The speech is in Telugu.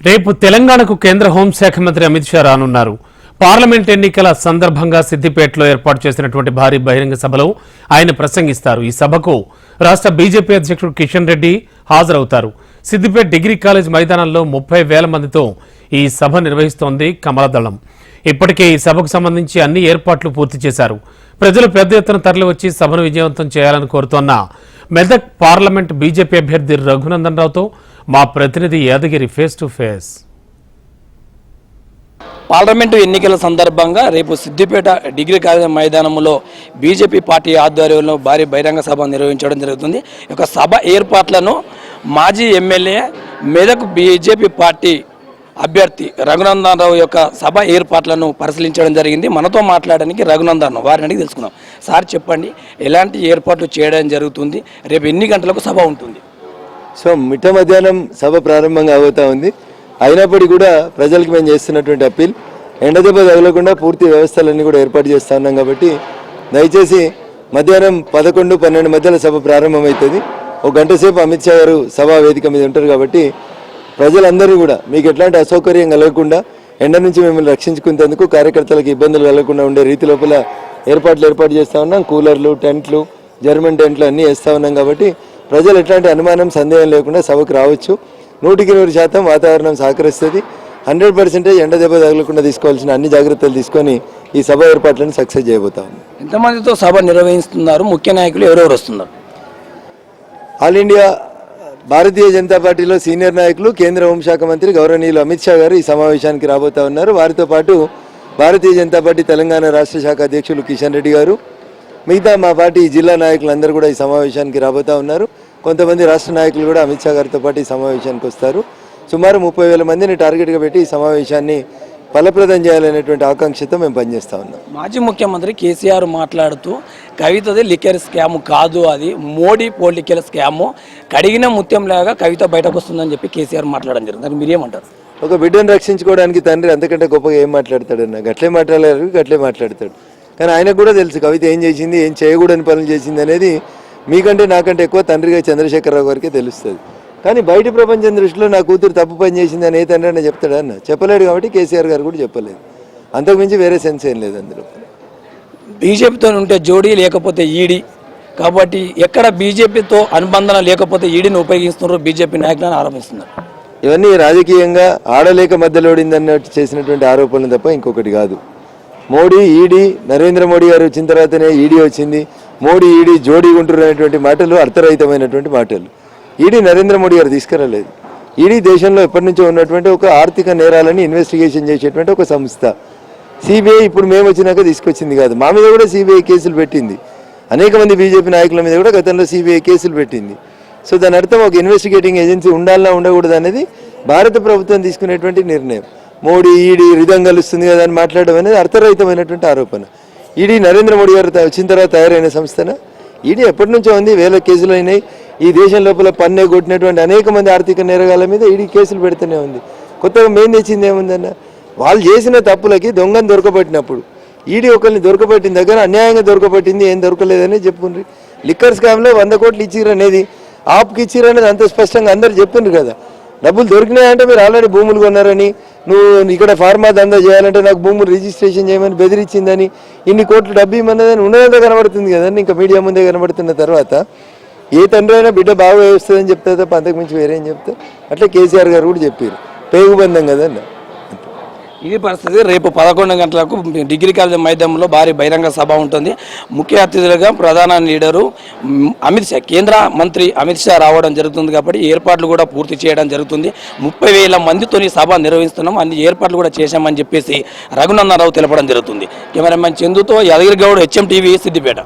రేపు తెలంగాణకు కేంద్ర హోంశాఖ మంత్రి అమిత్ షా రానున్నారు. పార్లమెంట్ ఎన్నికల సందర్భంగా సిద్దిపేటలో ఏర్పాటు చేసినటువంటి భారీ బహిరంగ సభలో ఆయన ప్రసంగిస్తారు. ఈ సభకు రాష్ట్ర బీజేపీ అధ్యక్షుడు కిషన్ రెడ్డి హాజరవుతారు. సిద్దిపేట డిగ్రీ కాలేజ్ మైదానంలో 30,000 మందితో ఈ సభ నిర్వహిస్తోంది కమలదళం. ఇప్పటికే ఈ సభకు సంబంధించి అన్ని ఏర్పాట్లు పూర్తి చేశారు. ప్రజలు పెద్ద ఎత్తున తరలివచ్చి సభను విజయవంతం చేయాలని కోరుతోన్న మెదక్ పార్లమెంట్ బీజేపీ అభ్యర్థి రఘునందన్ రావుతో మా ప్రతినిధి Yadagiri face to face. Parliament ఎన్నికల సందర్భంగా రేపు సిద్దిపేట డిగ్రీ కాలేజ్ మైదానంలో బీజేపీ పార్టీ ఆధ్వర్యంలో భారీ బహిరంగ సభ నిర్వహించడం జరుగుతుంది. ఈ యొక్క సభ ఏర్పాట్లను మాజీ ఎమ్మెల్యే మెదక్ బీజేపీ పార్టీ అభ్యర్థి రఘునందన్ రావు యొక్క సభ ఏర్పాట్లను పరిశీలించడం జరిగింది. మనతో మాట్లాడడానికి రఘునందన్ వారిని అడిగి తెలుసుకుందాం. సార్ చెప్పండి, ఎలాంటి ఏర్పాట్లు చేయడం జరుగుతుంది, రేపు ఎన్ని గంటలకు సభ ఉంటుంది? సో మిట్ట మధ్యాహ్నం సభ ప్రారంభంగా అవుతా ఉంది. అయినప్పటికీ కూడా ప్రజలకు మేము చేస్తున్నటువంటి అప్పీల్, ఎండదెబ్బ తగలకుండా పూర్తి వ్యవస్థలన్నీ కూడా ఏర్పాటు చేస్తూ ఉన్నాం. కాబట్టి దయచేసి మధ్యాహ్నం 11-12 మధ్యలో సభ ప్రారంభమవుతుంది. ఒక గంట సేపు అమిత్ షా గారు సభా వేదిక మీద ఉంటారు. కాబట్టి ప్రజలందరూ కూడా మీకు ఎట్లాంటి అసౌకర్యం కలగకుండా, ఎండ నుంచి మిమ్మల్ని రక్షించుకునేందుకు కార్యకర్తలకు ఇబ్బందులు కలగకుండా ఉండే రీతి లోపల ఏర్పాటు చేస్తూ ఉన్నాం. కూలర్లు, టెంట్లు, జర్మన్ టెంట్లు అన్నీ వేస్తూ ఉన్నాం. కాబట్టి ప్రజలు ఎట్లాంటి అనుమానం, సందేహం లేకుండా సభకు రావచ్చు. 100% వాతావరణం సహకరిస్తుంది. 100% ఎండ దెబ్బ తగలకుండా తీసుకోవాల్సిన అన్ని జాగ్రత్తలు తీసుకొని ఈ సభ ఏర్పాట్లను సక్సెస్ చేయబోతా ఉంది. ఎంతమందితో సభ నిర్వహిస్తున్నారు? ముఖ్య నాయకులు ఎవరెవరు వస్తున్నారు? ఆల్ ఇండియా భారతీయ జనతా పార్టీలో సీనియర్ నాయకులు, కేంద్ర హోంశాఖ మంత్రి గౌరవనీయులు అమిత్ షా గారు ఈ సమావేశానికి రాబోతా ఉన్నారు. వారితో పాటు భారతీయ జనతా పార్టీ తెలంగాణ రాష్ట్ర శాఖ అధ్యక్షులు కిషన్ రెడ్డి గారు, మిగతా మా పార్టీ జిల్లా నాయకులందరూ కూడా ఈ సమావేశానికి రాబోతా ఉన్నారు. కొంతమంది రాష్ట్ర నాయకులు కూడా అమిత్ షా గారితో పాటు ఈ సమావేశానికి వస్తారు. సుమారు 30,000 మందిని టార్గెట్గా పెట్టి ఈ సమావేశాన్ని ఫలప్రదం చేయాలనేటువంటి ఆకాంక్షతో మేము పనిచేస్తా ఉన్నాం. మాజీ ముఖ్యమంత్రి కేసీఆర్ మాట్లాడుతూ కవితది లిక్కర్ స్కామ్ కాదు, అది మోడీ పొలిటికల్ స్కామ్, కడిగిన ముత్యంలాగా కవిత బయటకు వస్తుందని చెప్పి కేసీఆర్ మాట్లాడడం జరిగింది. దానికి మీరేమంటారు? ఒక బిడ్డను రక్షించుకోవడానికి తండ్రి అంతకంటే గొప్పగా ఏం మాట్లాడతాడన్న, గట్లే మాట్లాడలేరు, గట్లే మాట్లాడతాడు. కానీ ఆయనకు కూడా తెలుసు కవిత ఏం చేసింది, ఏం చేయకూడని పనులు చేసింది అనేది మీకంటే నాకంటే ఎక్కువ తండ్రిగా చంద్రశేఖరరావు గారికి తెలుస్తుంది. కానీ బయట ప్రపంచం దృష్టిలో నా కూతురు తప్పు పని చేసింది అని ఏ తండ్రి అన్న చెప్తాడన్న? చెప్పలేడు. కాబట్టి కేసీఆర్ గారు కూడా చెప్పలేదు. అంతకుమించి వేరే సెన్స్ ఏం లేదు అందులో. బీజేపీతో ఉంటే జోడీ, లేకపోతే ఈడీ. కాబట్టి ఎక్కడ బీజేపీతో అనుబంధన లేకపోతే ఈడీని ఉపయోగిస్తున్నారు బీజేపీ నాయకులను ఆరోపిస్తున్నారు. ఇవన్నీ రాజకీయంగా ఆడలేక మధ్యలోడిందన్నట్టు చేసినటువంటి ఆరోపణలు తప్ప ఇంకొకటి కాదు. మోడీ, ఈడీ, నరేంద్ర మోడీ గారు వచ్చిన తర్వాతనే ఈడీ వచ్చింది. మోడీ, ఈడీ జోడీ ఉంటున్నారు అనేటువంటి మాటలు అర్థరహితమైనటువంటి మాటలు. ఈడీ నరేంద్ర మోడీ గారు తీసుకురాలేదు. ఈడీ దేశంలో ఎప్పటి నుంచో ఉన్నటువంటి ఒక ఆర్థిక నేరాలని ఇన్వెస్టిగేషన్ చేసేటువంటి ఒక సంస్థ. సిబిఐ ఇప్పుడు మేము వచ్చినాక తీసుకొచ్చింది కాదు. మా మీద కూడా సిబిఐ కేసులు పెట్టింది. అనేక మంది బీజేపీ నాయకుల మీద కూడా గతంలో సిబిఐ కేసులు పెట్టింది. సో దాని అర్థం ఒక ఇన్వెస్టిగేటింగ్ ఏజెన్సీ ఉండాలన్నా ఉండకూడదు అనేది భారత ప్రభుత్వం తీసుకునేటువంటి నిర్ణయం. మోడీ, ఈడీ రిధం కలుస్తుంది కదా అని మాట్లాడడం అనేది అర్థరహితమైనటువంటి ఆరోపణ. ఈడీ నరేంద్ర మోడీ గారు వచ్చిన తర్వాత తయారైన సంస్థన? ఈడీ ఎప్పటి నుంచో ఉంది. 1000 కేసులు అయినాయి. ఈ దేశం లోపల పన్నే కొట్టినటువంటి అనేక మంది ఆర్థిక నేరగాల మీద ఈడీ కేసులు పెడుతూనే ఉంది. కొత్తగా మేము తెచ్చింది ఏముందన్న? వాళ్ళు చేసిన తప్పులకి దొంగను దొరకబట్టినప్పుడు ఈడీ ఒకరిని దొరకబట్టిన దగ్గర అన్యాయంగా దొరకబట్టింది, ఏం దొరకలేదని చెప్పుకుండ్రి. లిక్కర్ స్కామ్లో 100 కోట్లు ఇచ్చిరనేది, ఆప్కి ఇచ్చిరనేది అంత స్పష్టంగా అందరు చెప్పిండ్రు కదా. డబ్బులు దొరికినాయంటే మీరు ఆల్రెడీ భూములు కొన్నారని, నువ్వు ఇక్కడ ఫార్మా దందా చేయాలంటే నాకు భూములు రిజిస్ట్రేషన్ చేయమని బెదిరించిందని, ఇన్ని కోట్లు డబ్బు ఇమ్మన్నదని ఉన్నదంతా కనబడుతుంది కదండి. ఇంకా మీడియా ముందే కనబడుతున్న తర్వాత ఏ తండ్రి అయినా బిడ్డ బాగా వేస్తుందని చెప్తే తప్ప అంతకు మించి వేరేం చెప్తే, అట్లా కేసీఆర్ గారు కూడా చెప్పారు. పేగుబంధం కదండి. ఇది పరిస్థితి. రేపు 11 గంటలకు డిగ్రీ కాలేజ్ మైదానంలో భారీ బహిరంగ సభ ఉంటుంది. ముఖ్య అతిథులుగా ప్రధాన లీడరు అమిత్ షా, కేంద్ర మంత్రి అమిత్ షా రావడం జరుగుతుంది. కాబట్టి ఏర్పాట్లు కూడా పూర్తి చేయడం జరుగుతుంది. 30,000 మందితో సభ నిర్వహిస్తున్నాం, అన్ని ఏర్పాట్లు కూడా చేశామని చెప్పేసి రఘునందన్ రావు తెలపడం జరుగుతుంది. కెమెరామెన్ చందుతో యాదగిరి గౌడ్, HM TV, సిద్దిపేట.